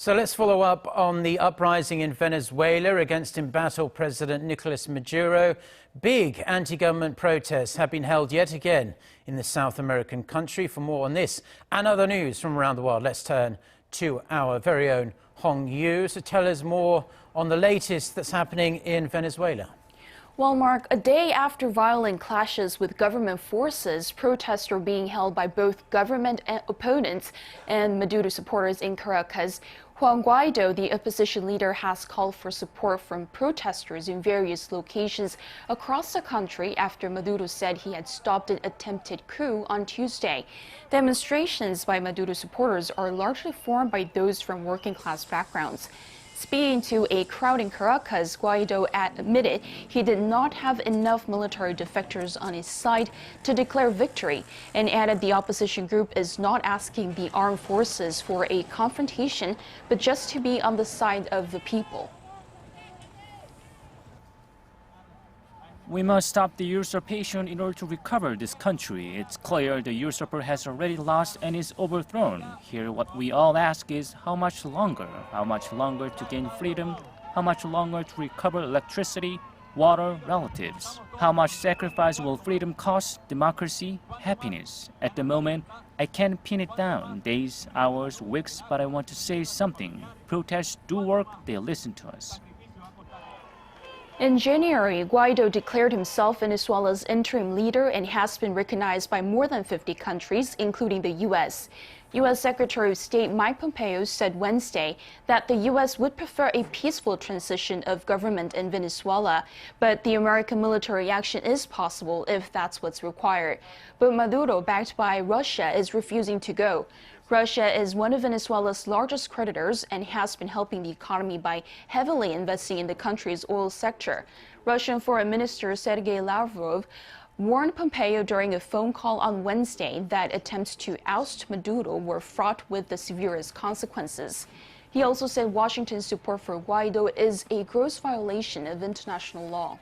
So let's follow up on the uprising in Venezuela against embattled President Nicolas Maduro. Big anti-government protests have been held yet again in the South American country. For more on this and other news from around the world, let's turn to our very own Hong Yoo to tell us more on the latest that's happening in Venezuela. Well, Mark, a day after violent clashes with government forces, protests are being held by both government opponents and Maduro supporters in Caracas. Juan Guaido, the opposition leader, has called for support from protesters in various locations across the country after Maduro said he had stopped an attempted coup on Tuesday. Demonstrations by Maduro supporters are largely formed by those from working-class backgrounds. Speaking to a crowd in Caracas, Guaido admitted he did not have enough military defectors on his side to declare victory, and added the opposition group is not asking the armed forces for a confrontation, but just to be on the side of the people. We must stop the usurpation in order to recover this country. It's clear the usurper has already lost and is overthrown. Here what we all ask is how much longer? How much longer to gain freedom? How much longer to recover electricity, water, relatives? How much sacrifice will freedom cost, democracy, happiness? At the moment, I can't pin it down, days, hours, weeks, but I want to say something. Protests do work, they listen to us. In January, Guaido declared himself Venezuela's interim leader and has been recognized by more than 50 countries, including the U.S. U.S. Secretary of State Mike Pompeo said Wednesday that the U.S. would prefer a peaceful transition of government in Venezuela, but the American military action is possible if that's what's required. But Maduro, backed by Russia, is refusing to go. Russia is one of Venezuela's largest creditors and has been helping the economy by heavily investing in the country's oil sector. Russian Foreign Minister Sergei Lavrov warned Pompeo during a phone call on Wednesday that attempts to oust Maduro were fraught with the severest consequences. He also said Washington's support for Guaido is a gross violation of international law.